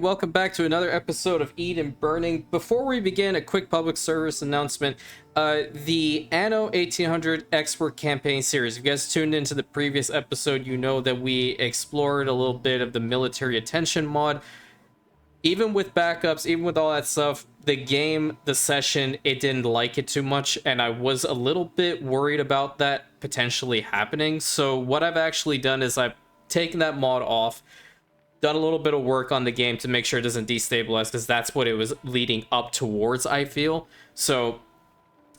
welcome back to another episode of Eden Burning. Before we begin, a quick public service announcement. The Anno 1800 Expert Campaign Series. If you guys tuned into the previous episode, you know that we explored a little bit of the military attention mod. Even with backups, even with all that stuff, the game, the session, it didn't like it too much, and I was a little bit worried about that potentially happening. So what I've actually done is I've taken that mod off, done a little bit of work on the game to make sure it doesn't destabilize, because that's what it was leading up towards, I feel. So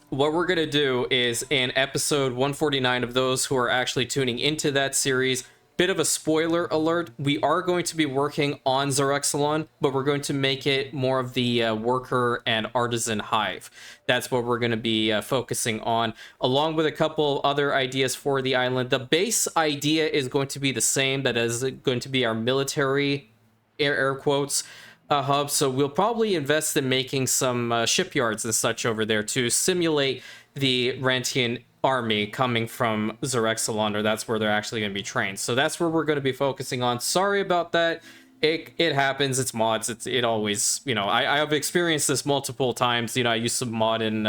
what we're going to do is in episode 149 of those who are actually tuning into that series, bit of a spoiler alert, we are going to be working on Xerexalon, but we're going to make it more of the worker and artisan hive. That's what we're going to be focusing on, along with a couple other ideas for the island. The base idea is going to be the same. That is going to be our military, air quotes, hub. So we'll probably invest in making some shipyards and such over there to simulate the Rantian army coming from Xerexalon, or that's where they're actually going to be trained. So that's where we're going to be focusing on. Sorry about that. It happens. It's mods. It always, you know, I have experienced this multiple times. You know, I used to mod in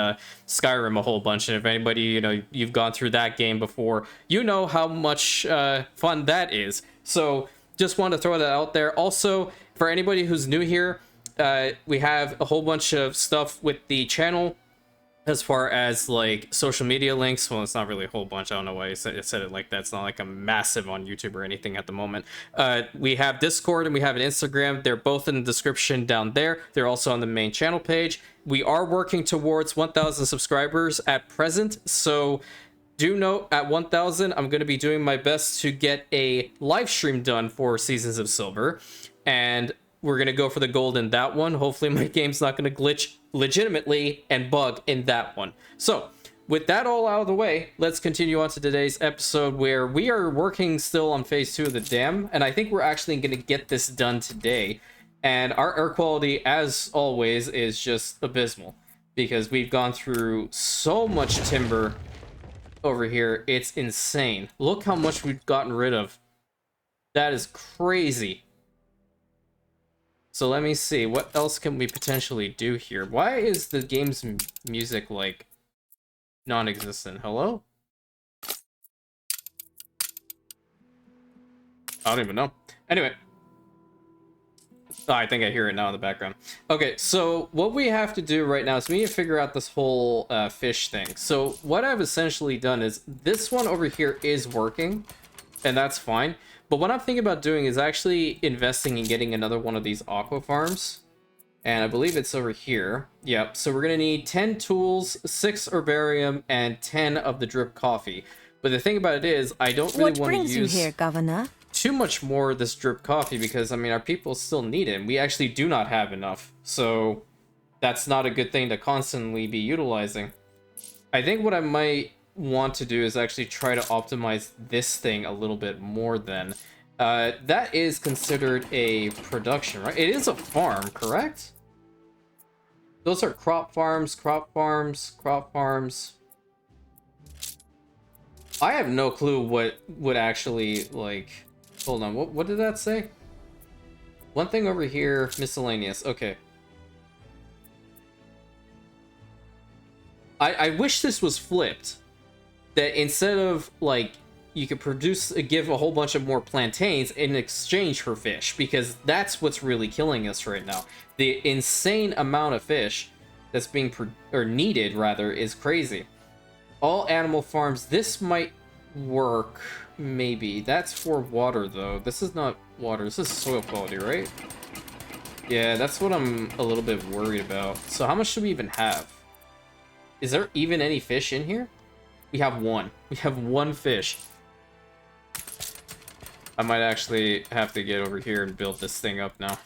Skyrim a whole bunch, and if anybody, you know, you've gone through that game before, you know how much fun that is. So just wanted to throw that out there. Also, for anybody who's new here, we have a whole bunch of stuff with the channel as far as like social media links. Well, it's not really a whole bunch. I don't know why I said it like that. It's not like I'm massive on YouTube or anything at the moment. We have Discord and we have an Instagram. They're both in the description down there. They're also on the main channel page. We are working towards 1,000 subscribers at present. So do note, at 1,000, I'm going to be doing my best to get a live stream done for Seasons of Silver. And we're going to go for the gold in that one. Hopefully my game's not going to glitch legitimately and bug in that one. So with that all out of the way, let's continue on to today's episode, where we are working still on phase 2 of the dam. And I think we're actually going to get this done today. And our air quality, as always, is just abysmal, because we've gone through so much timber over here. It's insane. Look how much we've gotten rid of. That is crazy. So let me see, what else can we potentially do here? Why is the game's music, like, non-existent? Hello? I don't even know. Anyway. Oh, I think I hear it now in the background. Okay, so what we have to do right now is we need to figure out this whole fish thing. So what I've essentially done is, this one over here is working, and that's fine. But what I'm thinking about doing is actually investing in getting another one of these aqua farms. And I believe it's over here. Yep, so we're going to need 10 tools, 6 herbarium, and 10 of the drip coffee. But the thing about it is, I don't really want to use you here, Governor? Too much more of this drip coffee, because, I mean, our people still need it. And we actually do not have enough. So that's not a good thing to constantly be utilizing. I think what I might want to do is actually try to optimize this thing a little bit more then. That is considered a production, right? It is a farm, correct? Those are crop farms, crop farms, crop farms. I have no clue what would actually, like, hold on, what did that say? One thing over here, miscellaneous, okay. I wish this was flipped. That instead of, like, you could give a whole bunch of more plantains in exchange for fish, because that's what's really killing us right now. The insane amount of fish that's being needed, rather, is crazy. All animal farms, this might work, maybe. That's for water, though. This is not water, this is soil quality, right? Yeah, that's what I'm a little bit worried about. So how much do we even have? Is there even any fish in here? We have one. We have one fish. I might actually have to get over here and build this thing up now.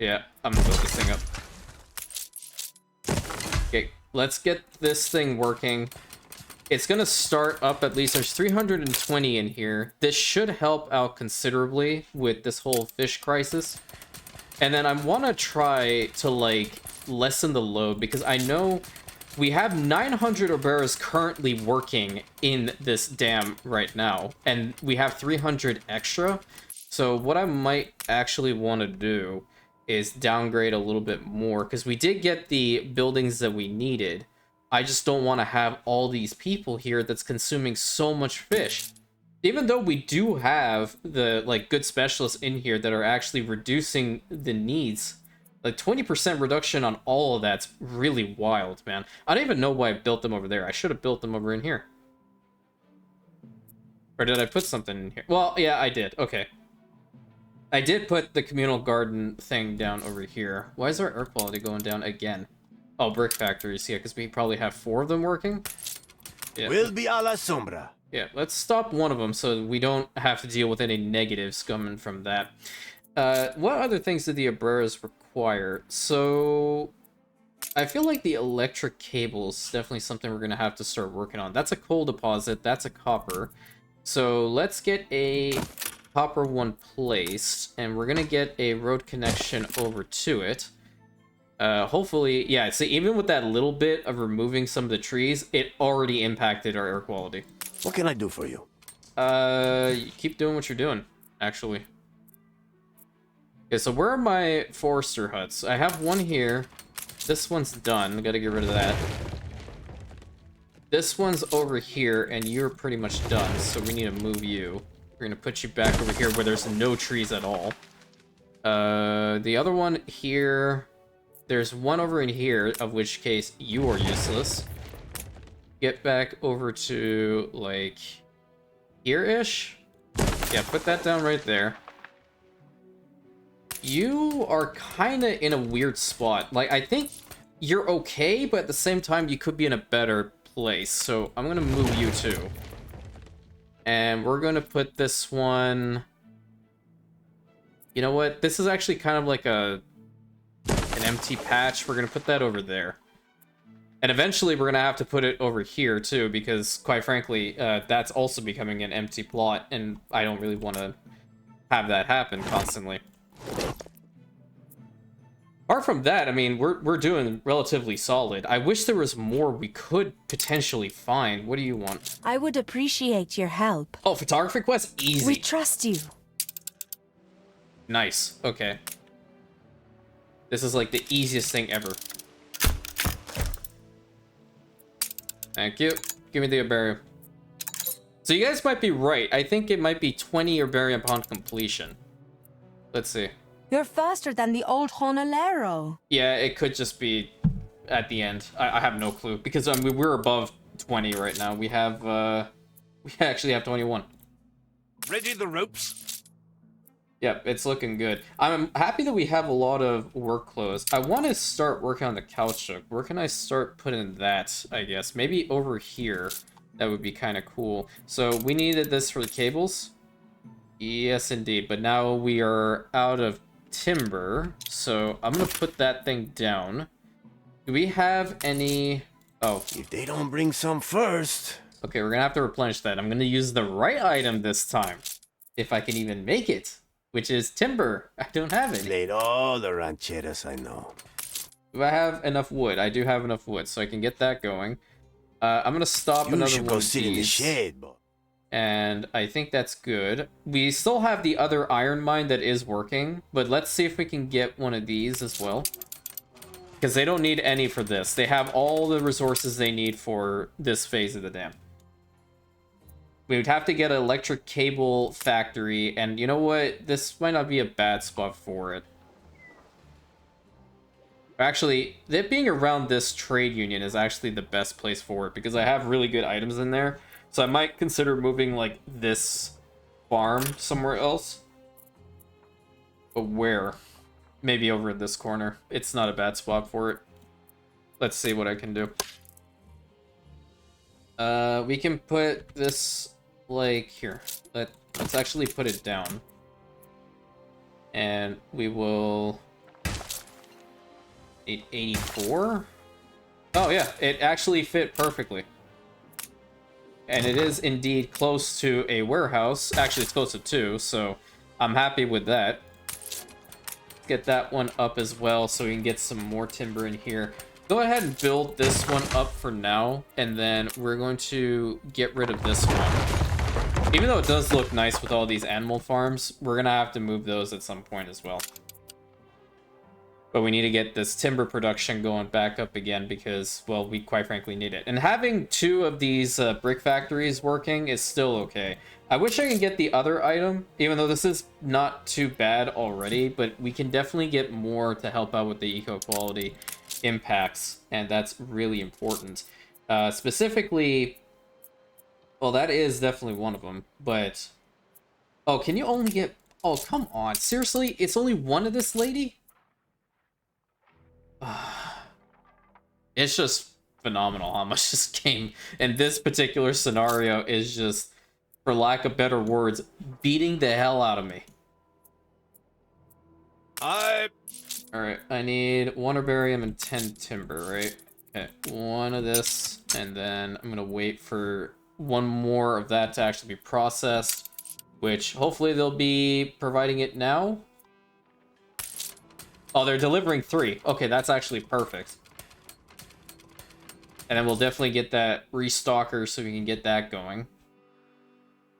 Yeah, I'm gonna build this thing up. Okay, let's get this thing working. It's gonna start up, at least there's 320 in here. This should help out considerably with this whole fish crisis. And then I want to try to, like, lessen the load, because I know we have 900 Oberas currently working in this dam right now, and we have 300 extra. So what I might actually want to do is downgrade a little bit more, because we did get the buildings that we needed. I just don't want to have all these people here that's consuming so much fish. Even though we do have the like good specialists in here that are actually reducing the needs, like 20% reduction on all of that's really wild, man. I don't even know why I built them over there. I should have built them over in here. Or did I put something in here? Well, yeah, I did. Okay. I did put the communal garden thing down over here. Why is our air quality going down again? Oh, brick factories. Yeah, because we probably have 4 of them working. Yeah. Will be a la sombra. Yeah, let's stop one of them so we don't have to deal with any negatives coming from that. What other things do the Abreras require? So I feel like the electric cable is definitely something we're going to have to start working on. That's a coal deposit. That's a copper. So let's get a copper one placed, and we're going to get a road connection over to it. Hopefully, yeah, see, even with that little bit of removing some of the trees, it already impacted our air quality. What can I do for you? You keep doing what you're doing, actually. Okay, so where are my forester huts? I have one here. This one's done. I gotta get rid of that. This one's over here, and you're pretty much done, so we need to move you. We're gonna put you back over here where there's no trees at all. The other one here... There's one over in here, of which case you are useless. Get back over to, like, here-ish? Yeah, put that down right there. You are kind of in a weird spot. Like, I think you're okay, but at the same time, you could be in a better place. So I'm going to move you too. And we're going to put this one... You know what? This is actually kind of like an empty patch. We're going to put that over there. And eventually we're going to have to put it over here too, because quite frankly, that's also becoming an empty plot, and I don't really want to have that happen constantly. Apart from that, I mean, we're doing relatively solid. I wish there was more we could potentially find. What do you want? I would appreciate your help. Oh, photography quest? Easy. We trust you. Nice. Okay. This is like the easiest thing ever. Thank you. Give me the herbarium. So you guys might be right. I think it might be 20 herbarium upon completion. Let's see. You're faster than the old Honolero. Yeah, it could just be at the end. I have no clue, because we're above 20 right now. We have we actually have 21. Ready the ropes? Yep, it's looking good. I'm happy that we have a lot of work clothes. I want to start working on the caoutchouc. Where can I start putting that, I guess? Maybe over here. That would be kind of cool. So we needed this for the cables. Yes, indeed. But now we are out of timber. So I'm going to put that thing down. Do we have any... Oh. If they don't bring some first... Okay, we're going to have to replenish that. I'm going to use the right item this time. If I can even make it. Which is timber. I don't have any. Played all the rancheras I know. Do I have enough wood? I do have enough wood, so I can get that going. I'm gonna stop another You should one go of sit in the these. shade, boy. And I think that's good. We still have the other iron mine that is working, but let's see if we can get one of these as well. Because they don't need any for this. They have all the resources they need for this phase of the dam. We would have to get an electric cable factory, and you know what? This might not be a bad spot for it. Actually, it being around this trade union is actually the best place for it, because I have really good items in there. So I might consider moving, like, this farm somewhere else. But where? Maybe over in this corner. It's not a bad spot for it. Let's see what I can do. We can put this... Like, here, let's actually put it down. And we will... 884? Oh yeah, it actually fit perfectly. And it is indeed close to a warehouse. Actually, it's close to 2, so I'm happy with that. Get that one up as well so we can get some more timber in here. Go ahead and build this one up for now, and then we're going to get rid of this one. Even though it does look nice with all these animal farms, we're gonna have to move those at some point as well. But we need to get this timber production going back up again because, well, we quite frankly need it. And having 2 of these brick factories working is still okay. I wish I could get the other item, even though this is not too bad already, but we can definitely get more to help out with the eco-quality impacts, and that's really important. Specifically, well, that is definitely one of them, but... Oh, can you only get... Oh, come on. Seriously? It's only one of this lady? It's just phenomenal how much this game in this particular scenario is just, for lack of better words, beating the hell out of me. Alright, I need 1 herbarium and 10 timber, right? Okay, 1 of this, and then I'm gonna wait for 1 more of that to actually be processed, which hopefully they'll be providing it now. Oh, they're delivering 3. Okay, that's actually perfect. And then we'll definitely get that restocker so we can get that going.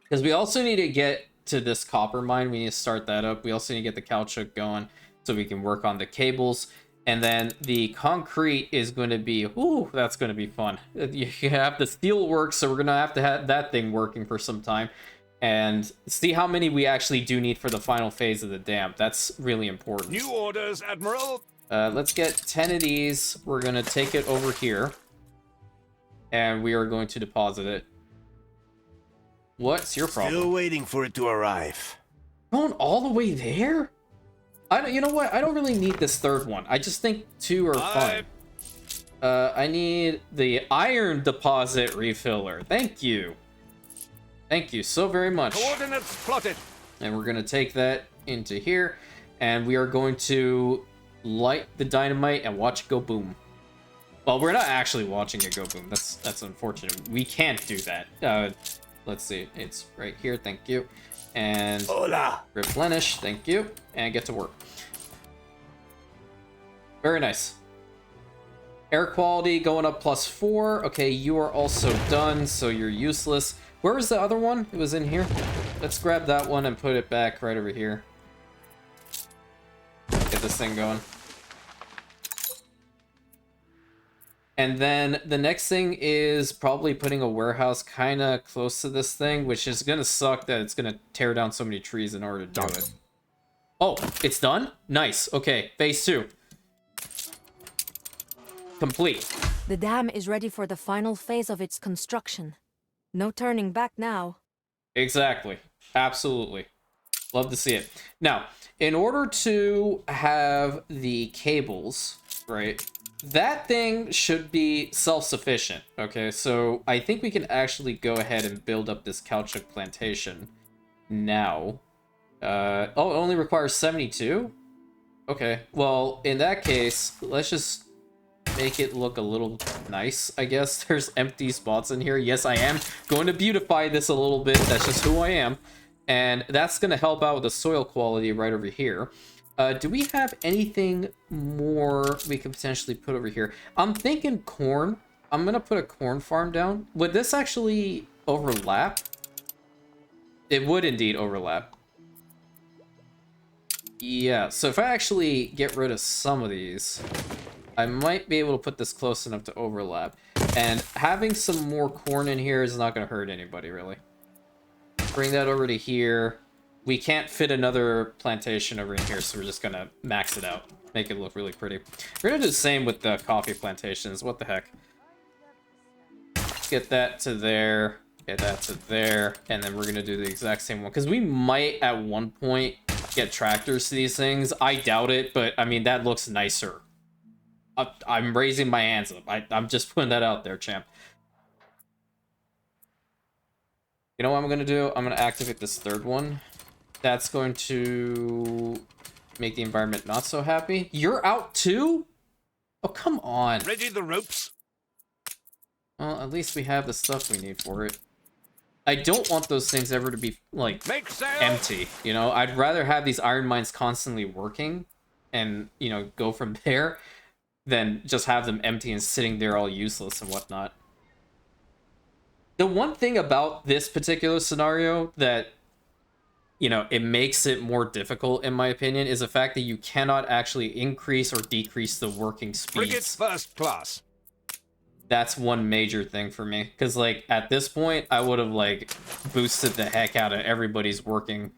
Because we also need to get to this copper mine. We need to start that up. We also need to get the caoutchouc going so we can work on the cables. And then the concrete is going to be... Ooh, that's going to be fun. You have the steel work, so we're going to have that thing working for some time. And see how many we actually do need for the final phase of the dam. That's really important. New orders, Admiral. Let's get 10 of these. We're going to take it over here. And we are going to deposit it. What's your problem? Still waiting for it to arrive. Going all the way there? You know what? I don't really need this 3rd one. I just think 2 are fine. I need the iron deposit refiller. Thank you. Thank you so very much. Coordinates plotted. And we're going to take that into here. And we are going to light the dynamite and watch it go boom. Well, we're not actually watching it go boom. That's unfortunate. We can't do that. Let's see. It's right here. Thank you. And Hola. replenish. Thank you. And get to work. Very nice. Air quality going up +4. Okay, you are also done, so you're useless. Where was the other one? It was in here. Let's grab that one and put it back right over here. Get this thing going. And then the next thing is probably putting a warehouse kind of close to this thing, which is going to suck that it's going to tear down so many trees in order to do it. Oh, it's done? Nice. Okay, phase 2. Complete. The dam is ready for the final phase of its construction. No turning back now. Exactly. Absolutely. Love to see it. Now, in order to have the cables, right, that thing should be self-sufficient. Okay, so I think we can actually go ahead and build up this caoutchouc plantation now. Oh, it only requires 72? Okay, well, in that case, let's just make it look a little nice, I guess. There's empty spots in here. Yes, I am going to beautify this a little bit. That's just who I am. And that's going to help out with the soil quality right over here. Do we have anything more we could potentially put over here? I'm thinking corn. I'm going to put a corn farm down. Would this actually overlap? It would indeed overlap. Yeah, so if I actually get rid of some of these, I might be able to put this close enough to overlap. And having some more corn in here is not going to hurt anybody, really. Bring that over to here. We can't fit another plantation over in here, so we're just going to max it out. Make it look really pretty. We're going to do the same with the coffee plantations. What the heck? Get that to there. Get that to there. And then we're going to do the exact same one. Because we might, at one point, get tractors to these things. I doubt it, but, I mean, that looks nicer. I'm raising my hands up. I'm just putting that out there, champ. You know what I'm going to do? I'm going to activate this third one. That's going to make the environment not so happy. You're out too? Oh, come on. Ready the ropes? Well, at least we have the stuff we need for it. I don't want those things ever to be, like, empty, you know? I'd rather have these iron mines constantly working and, you know, go from there than just have them empty and sitting there all useless and whatnot. The one thing about this particular scenario that, you know, it makes it more difficult, in my opinion, is the fact that you cannot actually increase or decrease the working Frigate speeds. first class. That's one major thing for me. Because, like, at this point, I would have, like, boosted the heck out of everybody's working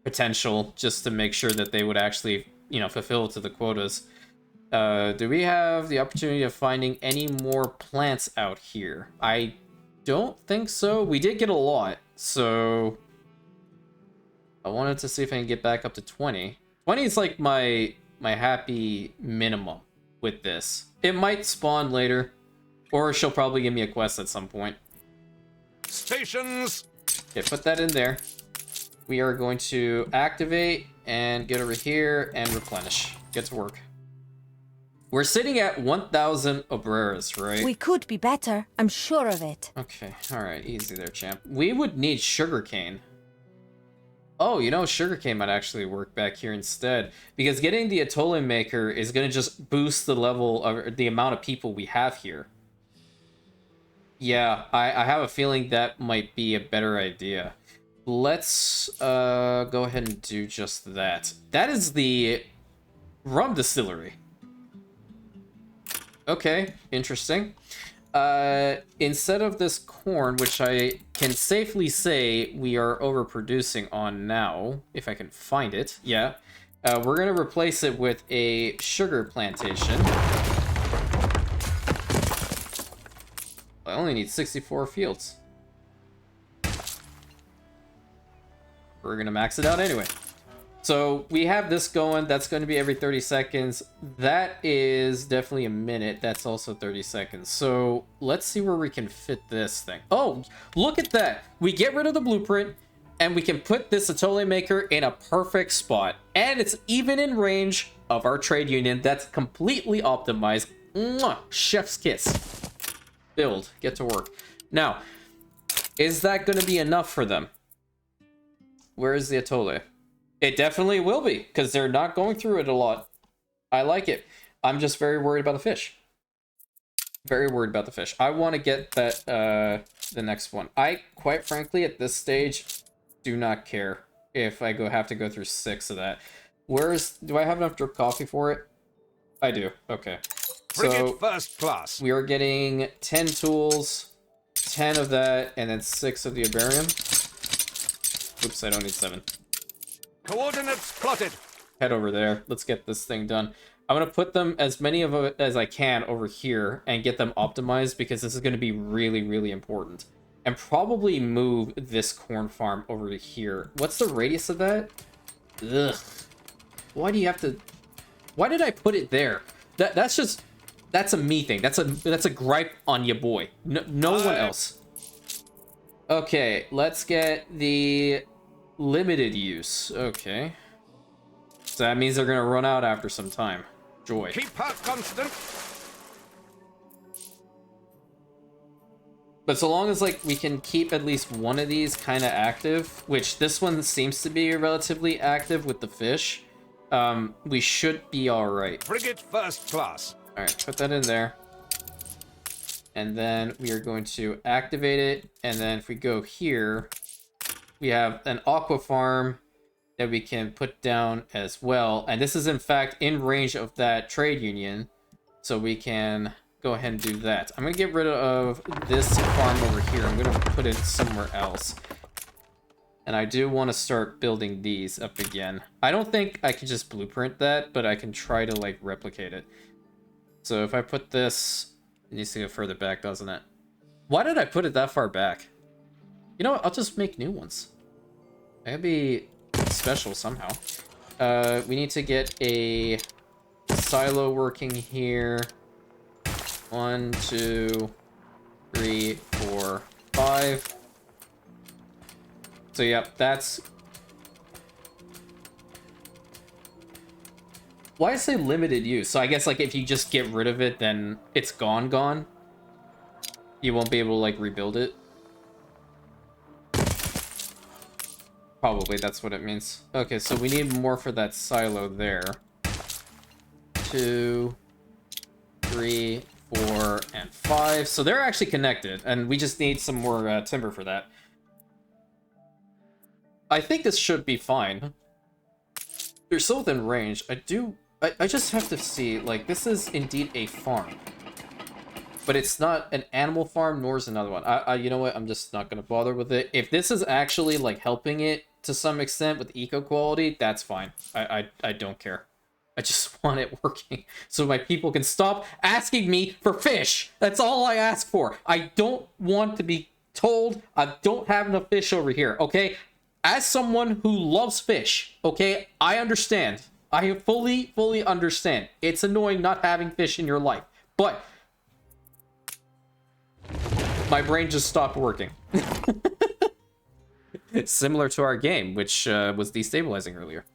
potential just to make sure that they would actually, you know, fulfill to the quotas. Do we have the opportunity of finding any more plants out here? I don't think so. We did get a lot, so I wanted to see if I can get back up to 20. 20 is like my happy minimum with this. It might spawn later, or she'll probably give me a quest at some point. Stations. Okay, put that in there. We are going to activate and get over here and replenish. Get to work. We're sitting at 1,000 obreras, right? We could be better, I'm sure of it. Okay, alright, easy there, champ. We would need sugarcane. Oh, you know, sugarcane might actually work back here instead. Because getting the atole maker is going to just boost the level of the amount of people we have here. Yeah, I have a feeling that might be a better idea. Let's go ahead and do just that. That is the rum distillery. Okay, interesting. Instead of this corn, which I can safely say we are overproducing on now, if I can find it, yeah, we're going to replace it with a sugar plantation. I only need 64 fields. We're going to max it out anyway. So we have this going. That's going to be every 30 seconds. That is definitely a minute. That's also 30 seconds. So let's see where we can fit this thing. Oh, look at that. We get rid of the blueprint and we can put this atole maker in a perfect spot. And it's even in range of our trade union. That's completely optimized. Mwah! Chef's kiss. Build. Get to work. Now, is that going to be enough for them? Where is the atole? It definitely will be, because they're not going through it a lot. I like it. I'm just very worried about the fish. Very worried about the fish. I want to get that, the next one. I, quite frankly, at this stage, do not care if I have to go through 6 of that. Do I have enough drip coffee for it? I do. Okay. Frigate first class. We are getting 10 tools, 10 of that, and then 6 of the herbarium. Oops, I don't need 7. Coordinates plotted. Head over there. Let's get this thing done. I'm going to put them, as many of it as I can, over here and get them optimized because this is going to be really, really important. And probably move this corn farm over to here. What's the radius of that? Ugh. Why do you have to... Why did I put it there? That's just... That's a me thing. That's a gripe on ya boy. No one else. Okay, let's get the... limited use. Okay. So that means they're gonna run out after some time. Joy. Keep her constant. But so long as, like, we can keep at least one of these kind of active, which this one seems to be relatively active with the fish, we should be alright. Frigate first class. Alright, put that in there. And then we are going to activate it, and then if we go here, we have an aqua farm that we can put down as well. And this is, in fact, in range of that trade union. So we can go ahead and do that. I'm going to get rid of this farm over here. I'm going to put it somewhere else. And I do want to start building these up again. I don't think I can just blueprint that, but I can try to, like, replicate it. So if I put this... It needs to go further back, doesn't it? Why did I put it that far back? You know what? I'll just make new ones. That'd be special somehow. We need to get a silo working here. 1, 2, 3, 4, 5. So yeah, that's... Why I say limited use? So I guess, like, if you just get rid of it, then it's gone. You won't be able to, like, rebuild it. Probably, that's what it means. Okay, so we need more for that silo there. 2, 3, 4, and 5. So they're actually connected, and we just need some more timber for that. I think this should be fine. They're still within range. I just have to see, like, this is indeed a farm. But it's not an animal farm, nor is another one. You know what? I'm just not going to bother with it. If this is actually, like, helping it to some extent with eco quality, that's fine. I don't care. I just want it working so my people can stop asking me for fish. That's all I ask for. I don't want to be told I don't have enough fish over here, okay? As someone who loves fish, okay, I understand. I fully understand. It's annoying not having fish in your life, but my brain just stopped working. Similar to our game, which was destabilizing earlier.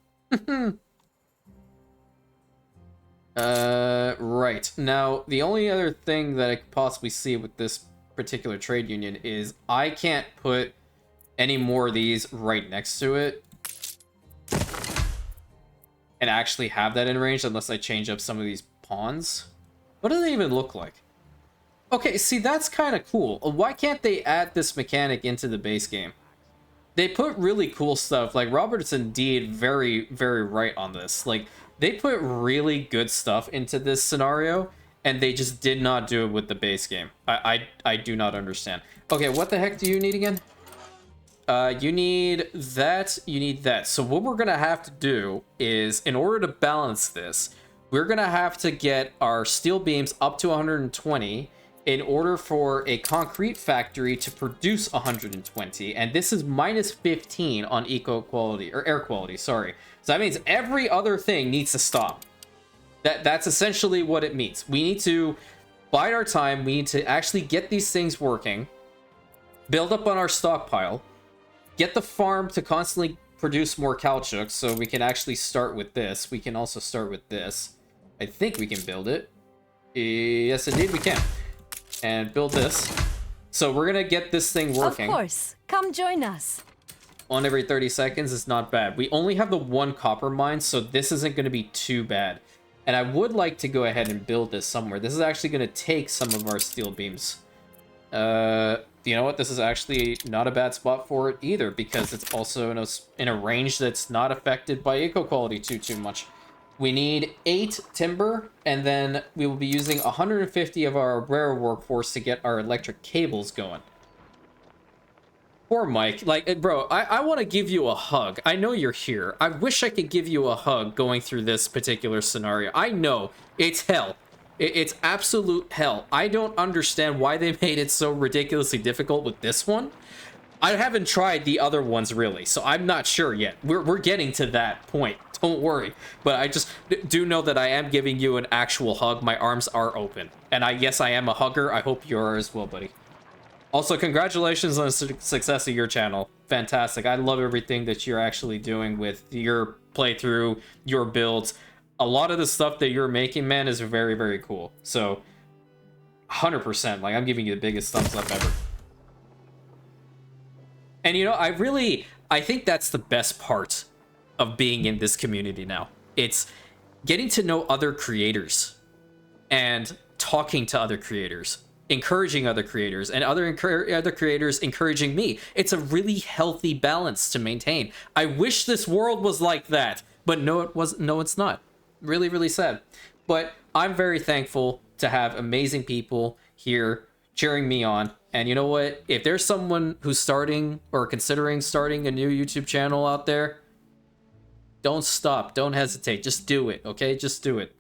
Right. Now, the only other thing that I could possibly see with this particular trade union is I can't put any more of these right next to it and actually have that in range unless I change up some of these pawns. What do they even look like? Okay, see, that's kind of cool. Why can't they add this mechanic into the base game? They put really cool stuff. Like, Robert's indeed very right on this. Like, they put really good stuff into this scenario, and they just did not do it with the base game. I do not understand. Okay, what the heck do you need again? You need that, you need that. So what we're gonna have to do is, in order to balance this, we're gonna have to get our steel beams up to 120 in order for a concrete factory to produce 120, and this is minus 15 on eco quality, or air quality, sorry. So that means every other thing needs to stop. That's essentially what it means. We need to bide our time, we need to actually get these things working, build up on our stockpile, get the farm to constantly produce more caoutchouc so we can actually start with this. We can also start with this. I think we can build it. Yes, indeed we can. And build this. So we're gonna get this thing working. Of course. Come join us. On every 30 seconds is not bad. We only have the one copper mine, so this isn't gonna be too bad. And I would like to go ahead and build this somewhere. This is actually gonna take some of our steel beams. You know what? This is actually not a bad spot for it either, because it's also in a range that's not affected by eco quality too much. We need 8 timber, and then we will be using 150 of our rare workforce to get our electric cables going. Poor Mike. Like, bro, I want to give you a hug. I know you're here. I wish I could give you a hug going through this particular scenario. I know. It's hell. It's absolute hell. I don't understand why they made it so ridiculously difficult with this one. I haven't tried the other ones really, so I'm not sure yet. We're getting to that point. Don't worry. But I just do know that I am giving you an actual hug. My arms are open. And yes, I am a hugger. I hope you are as well, buddy. Also, congratulations on the success of your channel. Fantastic. I love everything that you're actually doing with your playthrough, your builds. A lot of the stuff that you're making, man, is very cool. So, 100%. Like, I'm giving you the biggest thumbs up ever. And, you know, I think that's the best part of being in this community now. It's getting to know other creators and talking to other creators, encouraging other creators, and other creators encouraging me. It's a really healthy balance to maintain. I wish this world was like that, but no, it's not. Really sad. But I'm very thankful to have amazing people here cheering me on. And you know what? If there's someone who's starting or considering starting a new YouTube channel out there, don't stop. Don't hesitate. Just do it, okay? Just do it.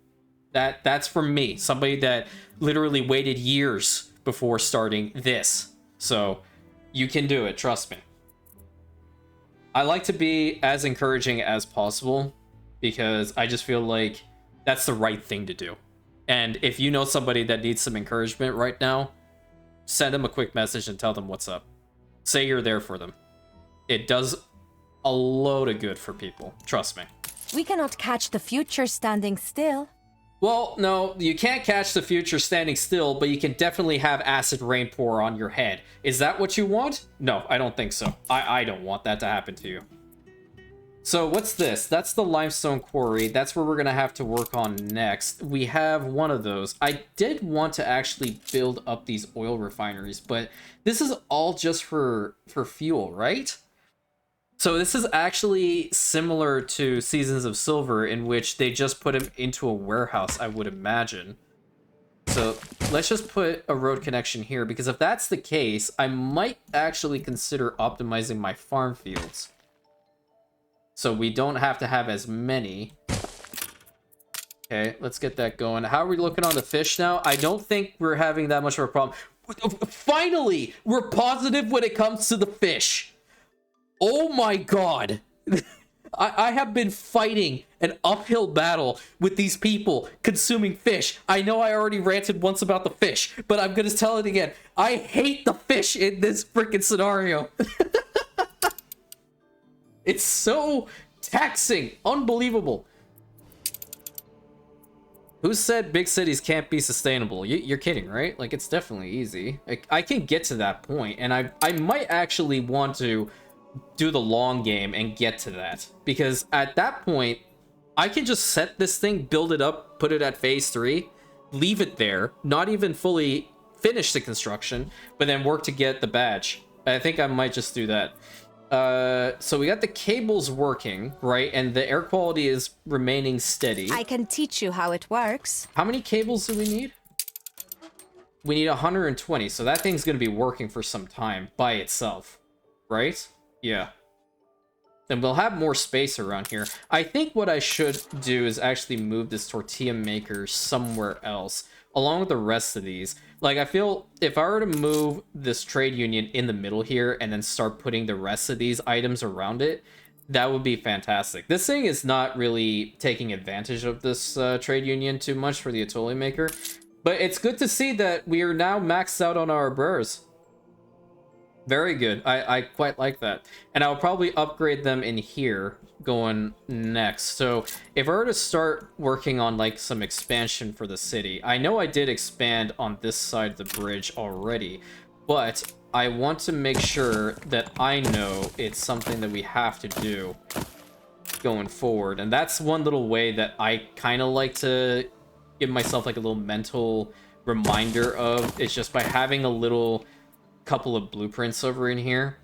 That's from me. Somebody that literally waited years before starting this. So you can do it. Trust me. I like to be as encouraging as possible because I just feel like that's the right thing to do. And if you know somebody that needs some encouragement right now, send them a quick message and tell them what's up. Say you're there for them. It does a load of good for people. Trust me. We cannot catch the future standing still. Well, no, you can't catch the future standing still, but you can definitely have acid rain pour on your head. Is that what you want? No, I don't think so. I don't want that to happen to you. So what's this? That's the limestone quarry. That's where we're gonna have to work on next. We have one of those. I did want to actually build up these oil refineries, but this is all just for fuel, right? So this is actually similar to Seasons of Silver, in which they just put him into a warehouse, I would imagine. So let's just put a road connection here, because if that's the case, I might actually consider optimizing my farm fields. So we don't have to have as many. Okay, let's get that going. How are we looking on the fish now? I don't think we're having that much of a problem. Finally, we're positive when it comes to the fish. Oh my god. I have been fighting an uphill battle with these people consuming fish. I know I already ranted once about the fish, but I'm gonna tell it again. I hate the fish in this freaking scenario. It's so taxing. Unbelievable. Who said big cities can't be sustainable? You're kidding, right? Like, it's definitely easy. I can get to that point, and I might actually want to do the long game and get to that. Because at that point, I can just set this thing, build it up, put it at phase 3, leave it there, not even fully finish the construction, but then work to get the badge. I think I might just do that. So we got the cables working, right? And the air quality is remaining steady. I can teach you how it works. How many cables do we need? We need 120, so that thing's going to be working for some time by itself, right? Yeah. And we'll have more space around here. I think what I should do is actually move this tortilla maker somewhere else, along with the rest of these. Like, I feel if I were to move this trade union in the middle here and then start putting the rest of these items around it, that would be fantastic. This thing is not really taking advantage of this trade union too much for the Atoli maker, but it's good to see that we are now maxed out on our burrs. Very good. I quite like that. And I'll probably upgrade them in here going next. So if I were to start working on like some expansion for the city, I know I did expand on this side of the bridge already, but I want to make sure that I know it's something that we have to do going forward. And that's one little way that I kind of like to give myself like a little mental reminder of. It's just by having a little couple of blueprints over in here,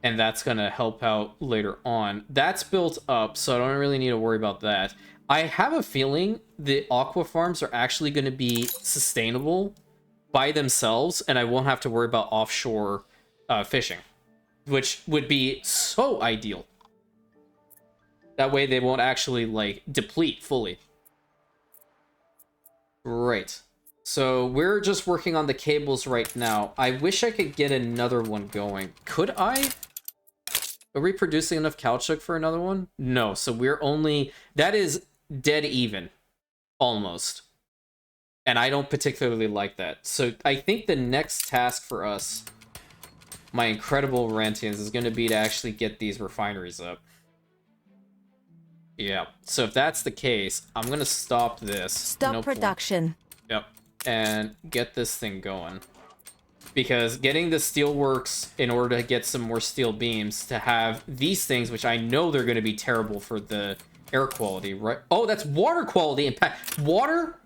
and that's gonna help out later on. That's built up, so I don't really need to worry about that. I have a feeling the aqua farms are actually going to be sustainable by themselves, and I won't have to worry about offshore fishing, which would be so ideal. That way they won't actually like deplete fully. Right. So we're just working on the cables right now. I wish I could get another one going. Could I? Are we producing enough caoutchouc for another one? No, so we're only... That is dead even. Almost. And I don't particularly like that. So I think the next task for us, my incredible Rantians, is going to be to actually get these refineries up. Yeah. So if that's the case, I'm going to stop this. Stop production. Yep. And get this thing going. Because getting the steelworks in order to get some more steel beams to have these things, which I know they're going to be terrible for the air quality, right? Oh, that's water quality impact. Water?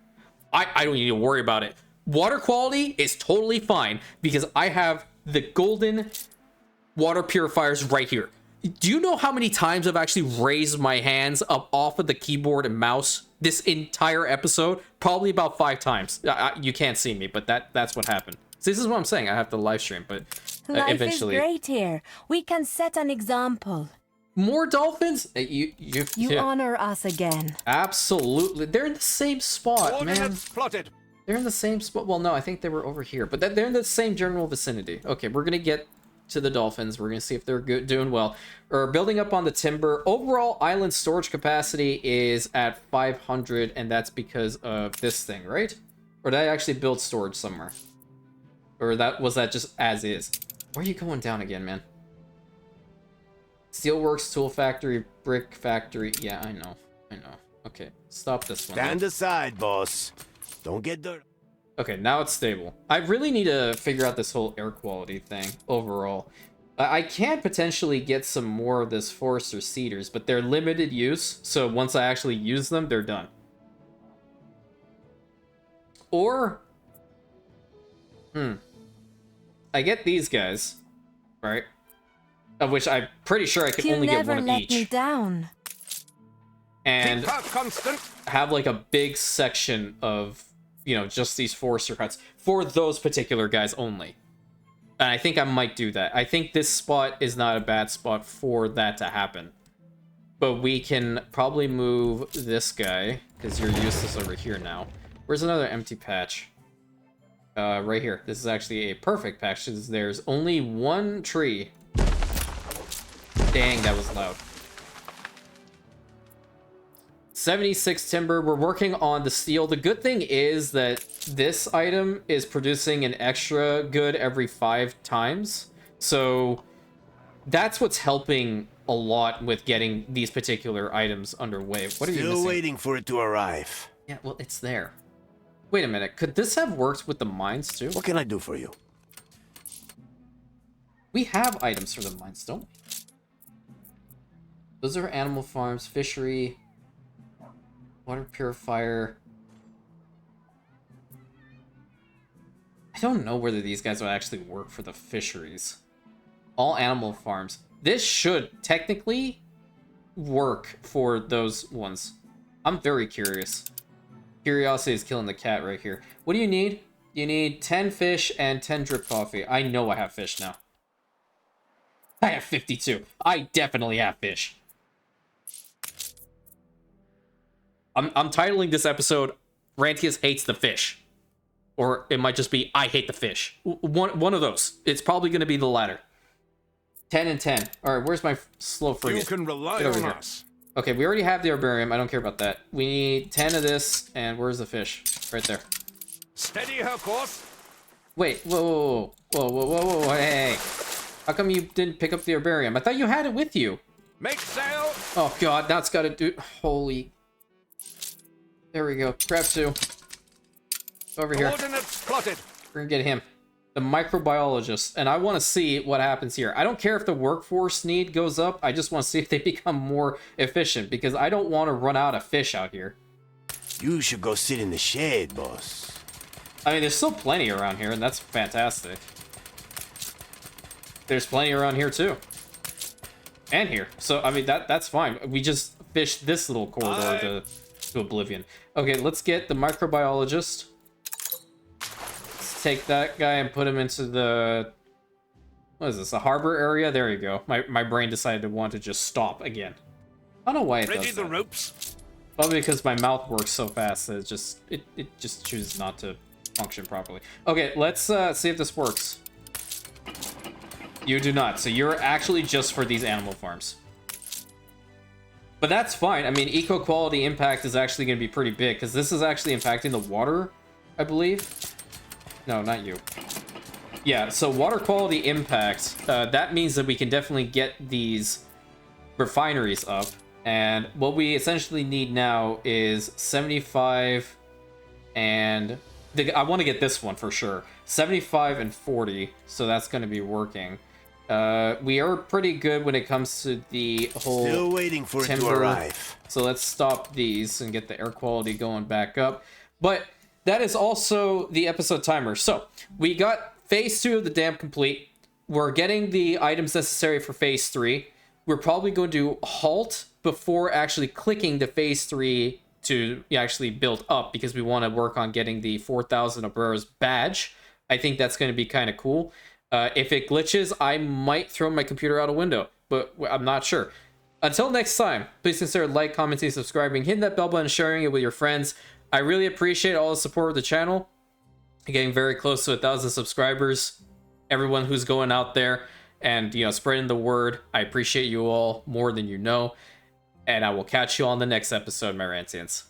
I don't need to worry about it. Water quality is totally fine because I have the golden water purifiers right here. Do you know how many times I've actually raised my hands up off of the keyboard and mouse this entire episode? Probably about 5 times. You can't see me, but that's what happened. So this is what I'm saying. I have to live stream, but eventually. Life is great here. We can set an example. More dolphins? You honor us again. Absolutely. They're in the same spot, man. Plotted. They're in the same spot. Well, no, I think they were over here, but they're in the same general vicinity. Okay, we're gonna get to the dolphins. We're gonna see if they're doing well. We're building up on the timber. Overall island storage capacity is at 500, and that's because of this thing, right? Or did I actually build storage somewhere? Or was that just as is? Where are you going down again, man? Steelworks, tool factory, brick factory. Yeah, I know. Okay, stop this one. Stand aside, boss. Don't get dirt. Okay, now it's stable. I really need to figure out this whole air quality thing overall. I can potentially get some more of this forester cedars, but they're limited use, so once I actually use them, they're done. Or, I get these guys, right? Of which I'm pretty sure I can only get one of let each. Me down. And Keep her constant. have like a big section of, you know, just these forester huts for those particular guys only. And I think I might do that. I think this spot is not a bad spot for that to happen. But we can probably move this guy, because you're useless over here now. Where's another empty patch? Right here. This is actually a perfect patch, because there's only one tree. Dang, that was loud. 76 timber. We're working on the steel. The good thing is that this item is producing an extra good every 5 times. So that's what's helping a lot with getting these particular items underway. What are you missing? Still waiting for it to arrive. Yeah, well, it's there. Wait a minute. Could this have worked with the mines too? What can I do for you? We have items for the mines, don't we? Those are animal farms, fishery, water purifier. I don't know whether these guys would actually work for the fisheries. All animal farms. This should technically work for those ones. I'm very curious. Curiosity is killing the cat right here. What do you need? You need 10 fish and 10 drip coffee. I know I have fish now. I have 52. I definitely have fish. I'm titling this episode, Rantius Hates the Fish. Or it might just be, I Hate the Fish. One of those. It's probably going to be the latter. 10 and 10. Alright, where's my slow frigate? You can rely Get over on here. us. Okay, we already have the herbarium. I don't care about that. We need 10 of this, and where's the fish? Right there. Steady her course. Wait, whoa, hey. How come you didn't pick up the herbarium? I thought you had it with you. Make sail. Oh god, that's gotta do... Holy... There we go. Grab 2. Over here. Coordinates plotted. We're gonna get him. The microbiologist. And I want to see what happens here. I don't care if the workforce need goes up. I just want to see if they become more efficient. Because I don't want to run out of fish out here. You should go sit in the shade, boss. I mean, there's still plenty around here, and that's fantastic. There's plenty around here, too. And here. So, I mean, that's fine. We just fished this little corridor to oblivion. Okay, let's get the microbiologist. Let's take that guy and put him into the... What is this? A harbor area? There you go. My brain decided to want to just stop again. I don't know why it Ready does the that. ropes. Probably because my mouth works so fast that it just chooses not to function properly. Okay, let's see if this works. You do not. So you're actually just for these animal farms. But that's fine. I mean, eco-quality impact is actually going to be pretty big, because this is actually impacting the water, I believe. No, not you. Yeah, so water quality impact, that means that we can definitely get these refineries up. And what we essentially need now is 75 and... I want to get this one for sure. 75 and 40, so that's going to be working. We are pretty good when it comes to the whole Still waiting for timber. it to arrive. So let's stop these and get the air quality going back up. But that is also the episode timer. So we got phase 2 of the dam complete. We're getting the items necessary for phase 3. We're probably going to halt before actually clicking the phase 3 to actually build up, because we want to work on getting the 4,000 Obreros badge. I think that's going to be kind of cool. If it glitches, I might throw my computer out a window, but I'm not sure. Until next time, please consider like, commenting, subscribing, hitting that bell button, sharing it with your friends. I really appreciate all the support of the channel. Getting very close to 1,000 subscribers. Everyone who's going out there and, you know, spreading the word. I appreciate you all more than you know. And I will catch you on the next episode, my Rantians.